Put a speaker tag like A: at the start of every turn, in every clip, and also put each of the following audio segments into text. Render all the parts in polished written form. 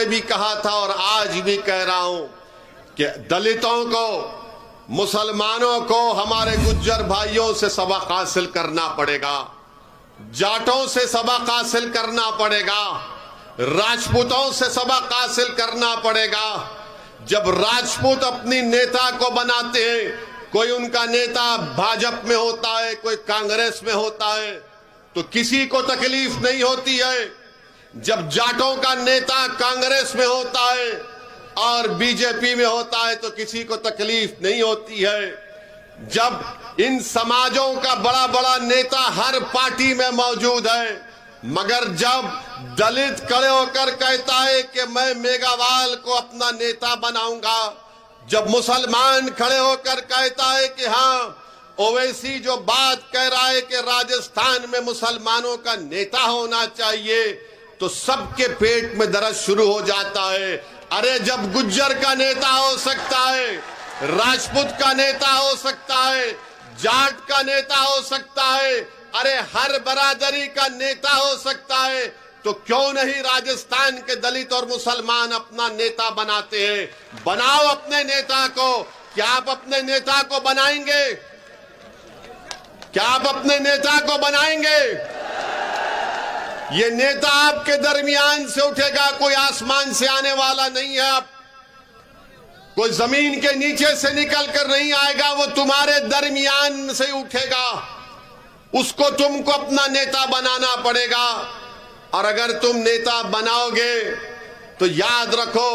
A: भी कहा था और आज भी कह रहा हूं कि दलितों को, मुसलमानों को हमारे गुज्जर भाइयों से सबक हासिल करना पड़ेगा, जाटों से सबक हासिल करना पड़ेगा, राजपूतों से सबक हासिल करना पड़ेगा। जब राजपूत अपनी नेता को बनाते हैं, कोई उनका नेता भाजपा में होता है, कोई कांग्रेस में होता है, तो किसी को तकलीफ नहीं होती है। जब जाटों का नेता कांग्रेस में होता है और बीजेपी में होता है तो किसी को तकलीफ नहीं होती है। जब इन समाजों का बड़ा बड़ा नेता हर पार्टी में मौजूद है, मगर जब दलित खड़े होकर कहता है कि मैं मेघावाल को अपना नेता बनाऊंगा, जब मुसलमान खड़े होकर कहता है कि हाँ, ओवैसी जो बात कह रहा है कि राजस्थान में मुसलमानों का नेता होना चाहिए, तो सबके पेट में दर्द शुरू हो जाता है। अरे जब गुज्जर का नेता हो सकता है, राजपूत का नेता हो सकता है, जाट का नेता हो सकता है, अरे हर बरादरी का नेता हो सकता है, तो क्यों नहीं राजस्थान के दलित और मुसलमान अपना नेता बनाते हैं? बनाओ अपने नेता को। क्या आप अपने नेता को बनाएंगे? क्या आप अपने नेता को बनाएंगे? ये नेता आपके दरमियान से उठेगा, कोई आसमान से आने वाला नहीं है। आप कोई जमीन के नीचे से निकल कर नहीं आएगा, वो तुम्हारे दरमियान से उठेगा। उसको तुमको अपना नेता बनाना पड़ेगा। और अगर तुम नेता बनाओगे तो याद रखो,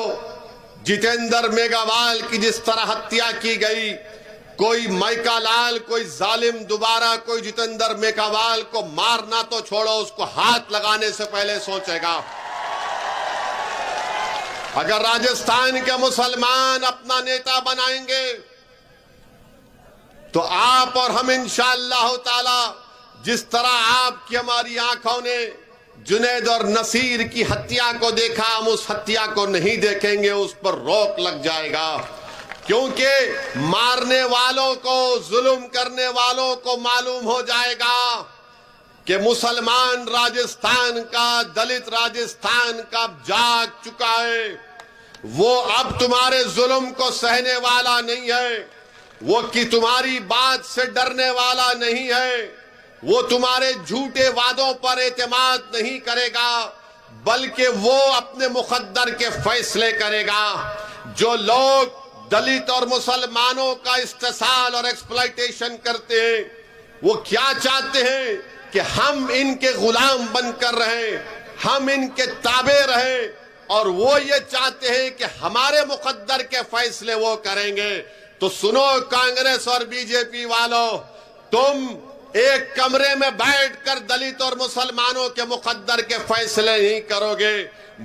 A: जितेंद्र मेघावाल की जिस तरह हत्या की गई, कोई मैकालाल, कोई जालिम दोबारा कोई जितेंद्र मेघावाल को मारना तो छोड़ो, उसको हाथ लगाने से पहले सोचेगा। अगर राजस्थान के मुसलमान अपना नेता बनाएंगे तो आप और हम इंशाअल्लाह ताला, जिस तरह आपकी हमारी आंखों ने जुनैद और नसीर की हत्या को देखा, हम उस हत्या को नहीं देखेंगे, उस पर रोक लग जाएगा। क्योंकि मारने वालों को, जुल्म करने वालों को मालूम हो जाएगा कि मुसलमान राजस्थान का, दलित राजस्थान का जाग चुका है। वो अब तुम्हारे जुल्म को सहने वाला नहीं है, वो कि तुम्हारी बात से डरने वाला नहीं है, वो तुम्हारे झूठे वादों पर एतमाद नहीं करेगा, बल्कि वो अपने मुकद्दर के फैसले करेगा। जो लोग दलित और मुसलमानों का इस्तेसाल और एक्सप्लॉयटेशन करते हैं, वो क्या चाहते हैं कि हम इनके गुलाम बनकर रहें, हम इनके ताबे रहें, और वो ये चाहते हैं कि हमारे मुकद्दर के फैसले वो करेंगे। तो सुनो कांग्रेस और बीजेपी वालों, तुम एक कमरे में बैठकर दलित और मुसलमानों के मुकद्दर के फैसले नहीं करोगे,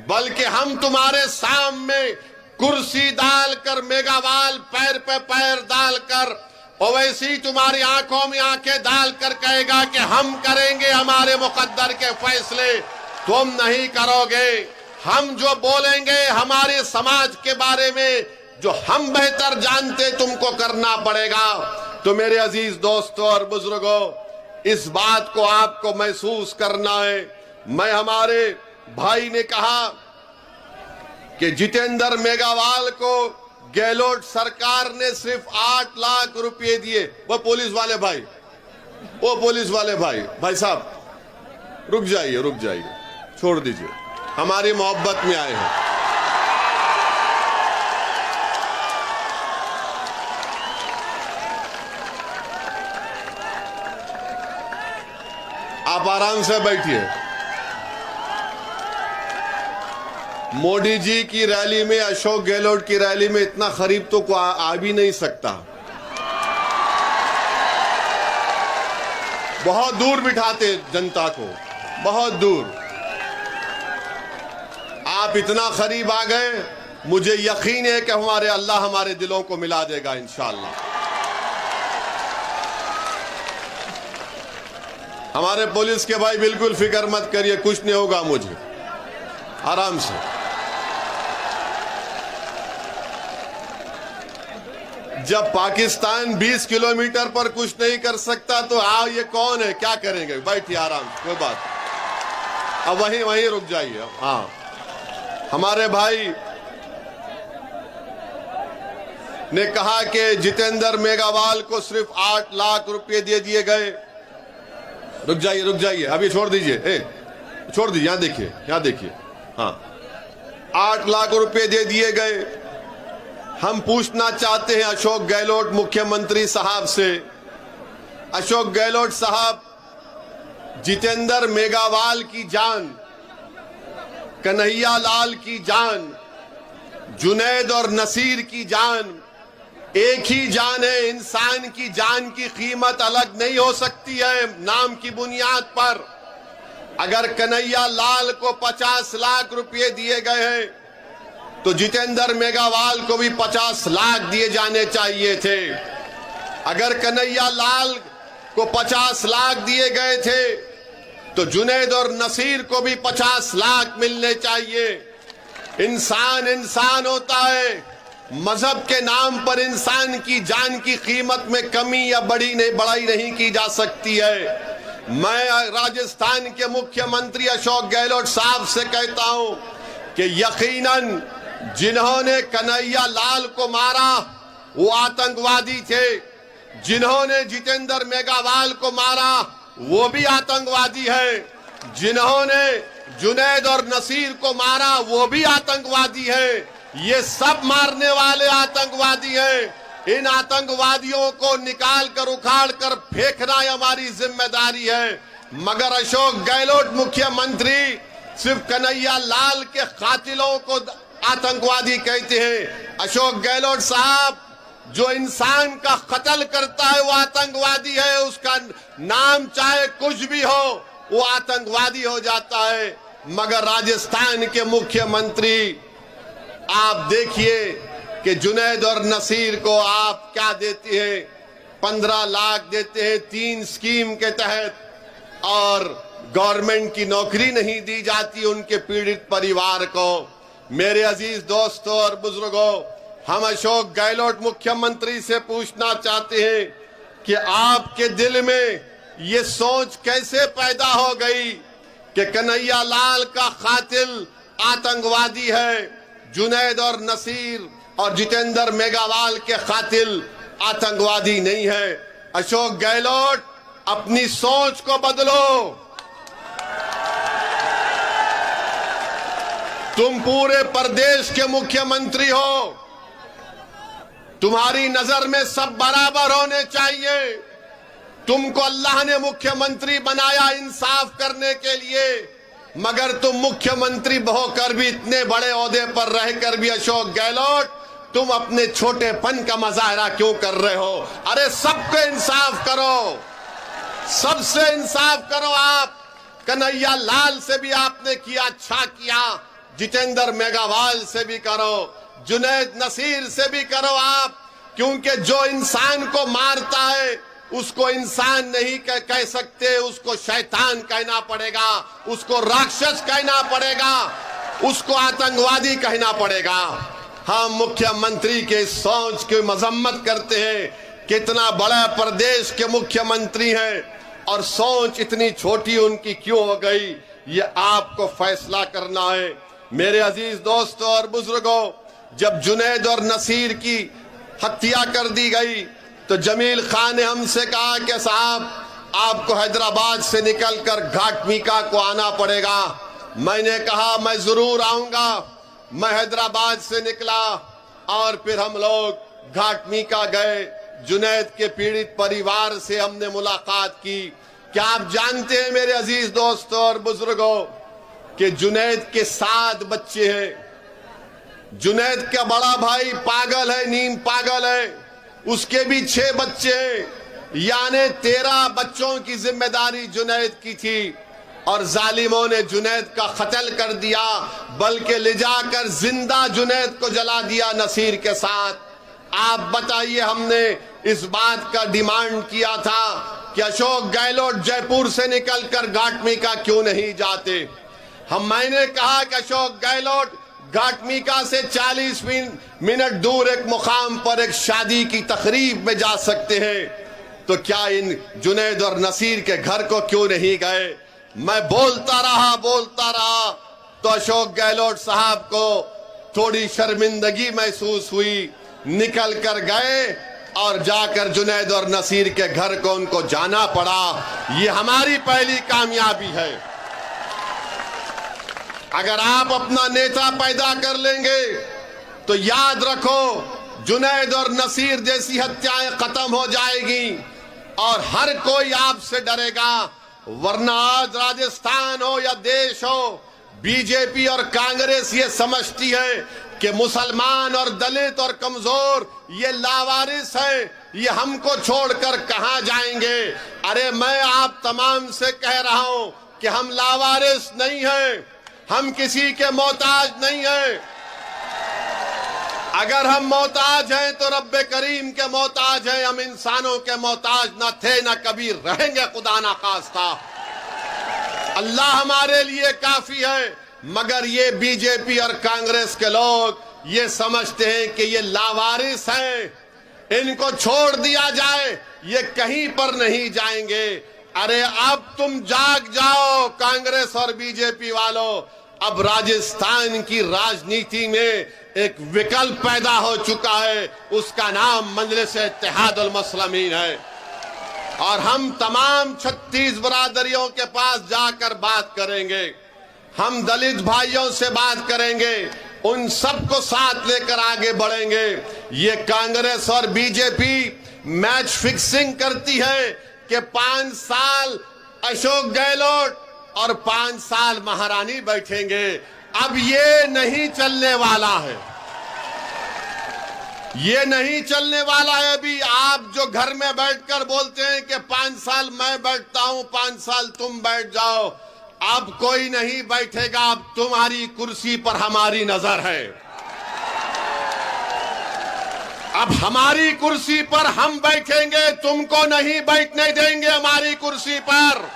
A: बल्कि हम तुम्हारे सामने कुर्सी डालकर, मेघावाल पैर पे पैर डालकर, ओवैसी तुम्हारी आंखों में आंखें डालकर कहेगा कि हम करेंगे हमारे मुकद्दर के फैसले, तुम नहीं करोगे। हम जो बोलेंगे हमारे समाज के बारे में, जो हम बेहतर जानते, तुमको करना पड़ेगा। तो मेरे अजीज दोस्तों और बुजुर्गों, इस बात को आपको महसूस करना है। मैं, हमारे भाई ने कहा कि जितेंद्र मेघावाल को गहलोत सरकार ने सिर्फ 8 लाख रुपए दिए। वो पुलिस वाले भाई, वो पुलिस वाले भाई साहब रुक जाइए, छोड़ दीजिए, हमारी मोहब्बत में आए हैं। आप आराम से बैठिए। मोदी जी की रैली में, अशोक गहलोत की रैली में इतना खरीब तो को आ भी नहीं सकता। बहुत दूर बिठाते जनता को, बहुत दूर। आप इतना करीब आ गए, मुझे यकीन है कि हमारे अल्लाह हमारे दिलों को मिला देगा इंशाअल्लाह। हमारे पुलिस के भाई बिल्कुल फिक्र मत करिए, कुछ नहीं होगा मुझे, आराम से। जब पाकिस्तान 20 किलोमीटर पर कुछ नहीं कर सकता तो ये कौन है, क्या करेंगे? बैठिए आराम से, कोई बात। अब वहीं रुक जाइए। हाँ, हमारे भाई ने कहा कि जितेंद्र मेघवाल को सिर्फ 8 लाख रुपए दे दिए गए। रुक जाइए, अभी छोड़ दीजिए, छोड़ दीजिए, यहां देखिए, हाँ, 8 लाख रुपए दे दिए गए। हम पूछना चाहते हैं अशोक गहलोत मुख्यमंत्री साहब से, अशोक गहलोत साहब, जितेंद्र मेघवाल की जान, कन्हैया लाल की जान, जुनैद और नसीर की जान एक ही जान है। इंसान की जान की कीमत अलग नहीं हो सकती है नाम की बुनियाद पर। अगर कन्हैया लाल को 50 लाख रुपए दिए गए हैं तो जितेंद्र मेघवाल को भी 50 लाख दिए जाने चाहिए थे। अगर कन्हैया लाल को 50 लाख दिए गए थे तो जुनैद और नसीर को भी 50 लाख मिलने चाहिए। इंसान इंसान होता है, मजहब के नाम पर इंसान की जान की कीमत में कमी या बढ़ाई नहीं की जा सकती है। मैं राजस्थान के मुख्यमंत्री अशोक गहलोत साहब से कहता हूं कि यकीनन जिन्होंने कन्हैया लाल को मारा वो आतंकवादी थे, जिन्होंने जितेंद्र मेघवाल को मारा वो भी आतंकवादी है, जिन्होंने जुनैद और नसीर को मारा वो भी आतंकवादी है। ये सब मारने वाले आतंकवादी हैं। इन आतंकवादियों को निकाल कर उखाड़ कर फेंकना हमारी जिम्मेदारी है। मगर अशोक गहलोत मुख्यमंत्री सिर्फ कन्हैया लाल के कातिलों को आतंकवादी कहते हैं। अशोक गहलोत साहब, जो इंसान का कत्ल करता है वो आतंकवादी है, उसका नाम चाहे कुछ भी हो वो आतंकवादी हो जाता है। मगर राजस्थान के मुख्यमंत्री, आप देखिए कि जुनैद और नसीर को आप क्या देते हैं, 15 लाख देते हैं 3 स्कीम के तहत, और गवर्नमेंट की नौकरी नहीं दी जाती उनके पीड़ित परिवार को। मेरे अजीज दोस्तों और बुजुर्गों, हम अशोक गहलोत मुख्यमंत्री से पूछना चाहते हैं कि आपके दिल में ये सोच कैसे पैदा हो गई कि कन्हैया लाल का कातिल आतंकवादी है, जुनैद और नसीर और जितेंद्र मेघवाल के कातिल आतंकवादी नहीं है। अशोक गहलोत, अपनी सोच को बदलो। तुम पूरे प्रदेश के मुख्यमंत्री हो, तुम्हारी नजर में सब बराबर होने चाहिए। तुमको अल्लाह ने मुख्यमंत्री बनाया इंसाफ करने के लिए, मगर तुम मुख्यमंत्री होकर भी, इतने बड़े ओहदे पर रहकर भी अशोक गहलोत, तुम अपने छोटेपन का मुजाहरा क्यों कर रहे हो? अरे सबको इंसाफ करो, सबसे इंसाफ करो। आप कन्हैया लाल से भी आपने किया, अच्छा किया, जितेंद्र मेघवाल से भी करो, जुनैद नसीर से भी करो आप, क्योंकि जो इंसान को मारता है उसको इंसान नहीं कह सकते, उसको शैतान कहना पड़ेगा, उसको राक्षस कहना पड़ेगा, उसको आतंकवादी कहना पड़ेगा। हम मुख्यमंत्री के सोच की मजम्मत करते हैं। कितना बड़ा प्रदेश के मुख्यमंत्री हैं और सोच इतनी छोटी उनकी क्यों हो गई, ये आपको फैसला करना है। मेरे अजीज दोस्तों और बुजुर्गों, जब जुनैद और नसीर की हत्या कर दी गई तो जमील खान ने हमसे कहा कि साहब आपको हैदराबाद से निकलकर घाटमीका को आना पड़ेगा। मैंने कहा मैं जरूर आऊंगा। मैं हैदराबाद से निकला और फिर हम लोग घाटमीका गए। जुनैद के पीड़ित परिवार से हमने मुलाकात की। क्या आप जानते हैं मेरे अजीज दोस्तों और बुजुर्गों कि जुनैद के 7 बच्चे हैं। जुनैद का बड़ा भाई पागल है, नीम पागल है, उसके भी 6 बच्चे हैं, यानी 13 बच्चों की जिम्मेदारी जुनैद की थी और जालिमों ने जुनैद का कत्ल कर दिया, बल्कि ले जाकर जिंदा जुनैद को जला दिया नसीर के साथ। आप बताइए, हमने इस बात का डिमांड किया था कि अशोक गहलोत जयपुर से निकलकर घाटमीका क्यों नहीं जाते। मैंने कहा कि अशोक गहलोत घाटमीका से 40 मिनट दूर एक मुकाम पर एक शादी की तकरीब में जा सकते हैं, तो क्या इन जुनैद और नसीर के घर को क्यों नहीं गए? मैं बोलता रहा तो अशोक गहलोत साहब को थोड़ी शर्मिंदगी महसूस हुई, निकल कर गए और जाकर जुनैद और नसीर के घर को उनको जाना पड़ा। ये हमारी पहली कामयाबी है। अगर आप अपना नेता पैदा कर लेंगे तो याद रखो जुनैद और नसीर जैसी हत्याएं खत्म हो जाएगी और हर कोई आपसे डरेगा। वरना आज राजस्थान हो या देश हो, बीजेपी और कांग्रेस ये समझती है कि मुसलमान और दलित और कमजोर ये लावारिस है, ये हमको छोड़कर कहां जाएंगे। अरे मैं आप तमाम से कह रहा हूं कि हम लावारिस नहीं हैं, हम किसी के मोहताज नहीं हैं। अगर हम मोहताज हैं तो रब्बे करीम के मोहताज हैं, हम इंसानों के मोहताज न थे न कभी रहेंगे, खुदा ना खास्ता। अल्लाह हमारे लिए काफी है। मगर ये बीजेपी और कांग्रेस के लोग ये समझते हैं कि ये लावारिस हैं, इनको छोड़ दिया जाए, ये कहीं पर नहीं जाएंगे। अरे अब तुम जाग जाओ कांग्रेस और बीजेपी वालों, अब राजस्थान की राजनीति में एक विकल्प पैदा हो चुका है, उसका नाम मजलिस-ए-इत्तेहादुल मुस्लिमीन है। और हम तमाम 36 बरादरियों के पास जाकर बात करेंगे, हम दलित भाइयों से बात करेंगे, उन सबको साथ लेकर आगे बढ़ेंगे। ये कांग्रेस और बीजेपी मैच फिक्सिंग करती है कि 5 साल अशोक गहलोत और 5 साल महारानी बैठेंगे। अब ये नहीं चलने वाला है, ये नहीं चलने वाला है। अभी आप जो घर में बैठकर बोलते हैं कि 5 साल मैं बैठता हूं, 5 साल तुम बैठ जाओ, अब कोई नहीं बैठेगा। अब तुम्हारी कुर्सी पर हमारी नजर है, अब हमारी कुर्सी पर हम बैठेंगे, तुमको नहीं बैठने देंगे हमारी कुर्सी पर।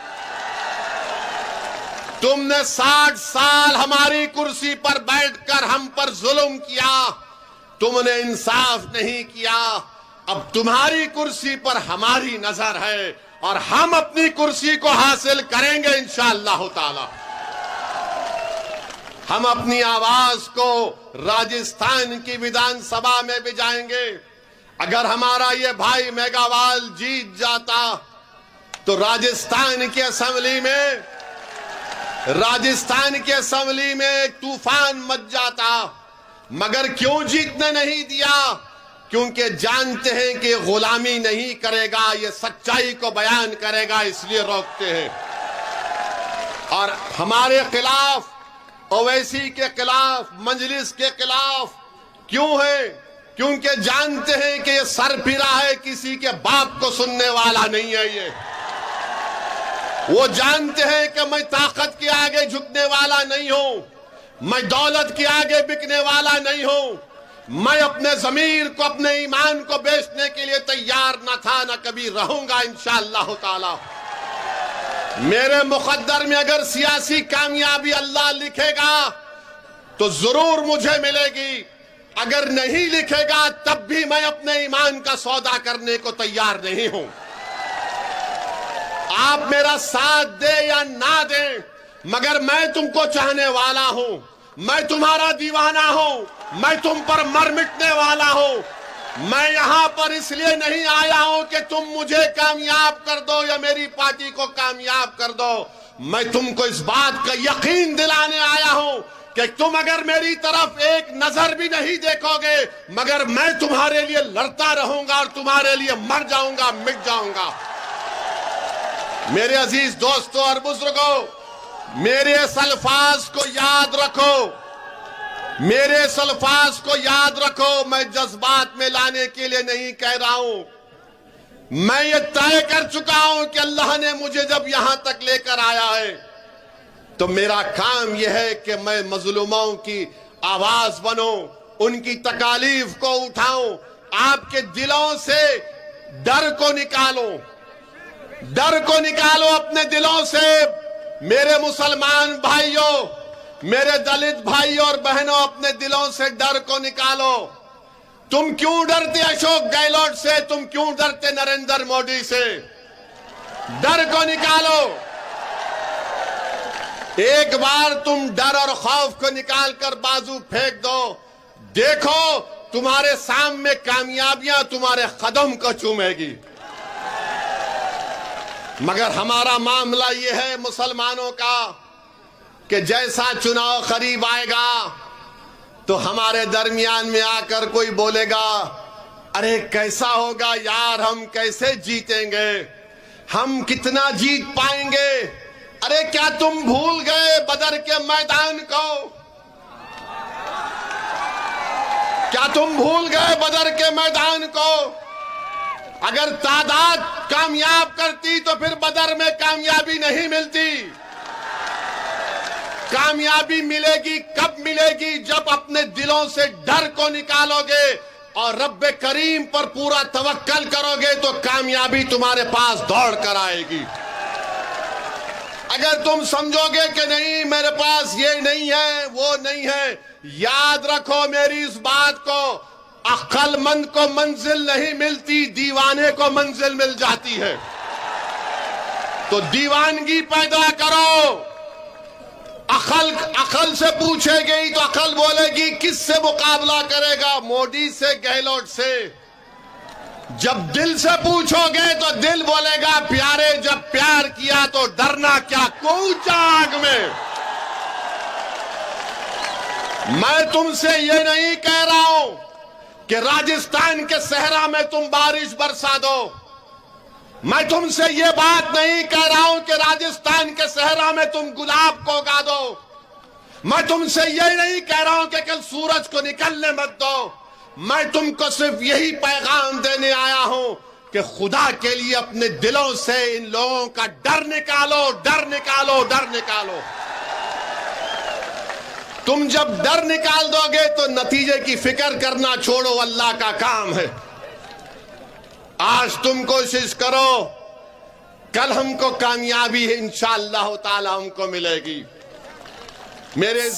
A: तुमने 60 साल हमारी कुर्सी पर बैठकर हम पर जुल्म किया, तुमने इंसाफ नहीं किया। अब तुम्हारी कुर्सी पर हमारी नजर है और हम अपनी कुर्सी को हासिल करेंगे इंशाअल्लाह ताला। हम अपनी आवाज को राजस्थान की विधानसभा में भी जाएंगे। अगर हमारा ये भाई मेघावाल जीत जाता तो राजस्थान की असेंबली में एक तूफान मच जाता। मगर क्यों जीतने नहीं दिया? क्योंकि जानते हैं कि गुलामी नहीं करेगा, ये सच्चाई को बयान करेगा, इसलिए रोकते हैं। और हमारे खिलाफ, ओवैसी के खिलाफ, मजलिस के खिलाफ क्यों है? क्योंकि जानते हैं कि ये सरफिरा है, किसी के बाप को सुनने वाला नहीं है। ये वो जानते हैं कि मैं ताकत के आगे झुकने वाला नहीं हूं, मैं दौलत के आगे बिकने वाला नहीं हूं, मैं अपने जमीर को, अपने ईमान को बेचने के लिए तैयार न था, न कभी रहूंगा इंशाअल्लाह ताला। मेरे मुकद्दर में अगर सियासी कामयाबी अल्लाह लिखेगा तो जरूर मुझे मिलेगी, अगर नहीं लिखेगा तब भी मैं अपने ईमान का सौदा करने को तैयार नहीं हूं। आप मेरा साथ दे या ना दे, मगर मैं तुमको चाहने वाला हूं, मैं तुम्हारा दीवाना हूं, मैं तुम पर मर मिटने वाला हूं। मैं यहां पर इसलिए नहीं आया हूं कि तुम मुझे कामयाब कर दो या मेरी पार्टी को कामयाब कर दो। मैं तुमको इस बात का यकीन दिलाने आया हूं कि तुम अगर मेरी तरफ एक नजर भी नहीं देखोगे, मगर मैं तुम्हारे लिए लड़ता रहूंगा और तुम्हारे लिए मर जाऊंगा, मिट जाऊंगा। मेरे अजीज दोस्तों और बुजुर्गों, मेरे इस अल्फाज को याद रखो, मेरे इस अल्फाज को याद रखो। मैं जज्बात में लाने के लिए नहीं कह रहा हूं। मैं ये तय कर चुका हूं कि अल्लाह ने मुझे जब यहां तक लेकर आया है तो मेरा काम यह है कि मैं मजलूमों की आवाज बनूं, उनकी तकालीफ को उठाऊं, आपके दिलों से डर को निकालो, डर को निकालो अपने दिलों से। मेरे मुसलमान भाइयों, मेरे दलित भाइयों और बहनों, अपने दिलों से डर को निकालो। तुम क्यों डरते अशोक गहलोत से? तुम क्यों डरते नरेंद्र मोदी से? डर को निकालो। एक बार तुम डर और खौफ को निकाल कर बाजू फेंक दो, देखो तुम्हारे सामने कामयाबियां तुम्हारे कदम को चूमेगी। मगर हमारा मामला यह है मुसलमानों का कि जैसा चुनाव करीब आएगा तो हमारे दरमियान में आकर कोई बोलेगा, अरे कैसा होगा यार, हम कैसे जीतेंगे, हम कितना जीत पाएंगे। अरे क्या तुम भूल गए बदर के मैदान को? क्या तुम भूल गए बदर के मैदान को? अगर तादाद कामयाब करती तो फिर बदर में कामयाबी नहीं मिलती। कामयाबी मिलेगी कब मिलेगी? जब अपने दिलों से डर को निकालोगे और रब्बे करीम पर पूरा तवक्कल करोगे तो कामयाबी तुम्हारे पास दौड़ कर आएगी। अगर तुम समझोगे कि नहीं मेरे पास ये नहीं है वो नहीं है, याद रखो मेरी इस बात को, अक्लमंद को मंजिल नहीं मिलती, दीवाने को मंजिल मिल जाती है। तो दीवानगी पैदा करो। अकल से पूछेगी तो अकल बोलेगी किससे मुकाबला करेगा, मोदी से, गहलोत से। जब दिल से पूछोगे तो दिल बोलेगा प्यारे, जब प्यार किया तो डरना क्या, कूचा आग में। मैं तुमसे ये नहीं कह रहा हूं कि राजस्थान के सहरा में तुम बारिश बरसा दो। मैं तुमसे ये बात नहीं कह रहा हूं कि राजस्थान के सहरा में तुम गुलाब को उगा दो। मैं तुमसे ये नहीं कह रहा हूं कि कल सूरज को निकलने मत दो। मैं तुमको सिर्फ यही पैगाम देने आया हूं कि खुदा के लिए अपने दिलों से इन लोगों का डर निकालो, डर निकालो, डर निकालो। तुम जब डर निकाल दोगे तो नतीजे की फिक्र करना छोड़ो, अल्लाह का काम है। आज तुम कोशिश करो, कल हमको कामयाबी इंशाअल्लाह ताला हमको मिलेगी। मेरे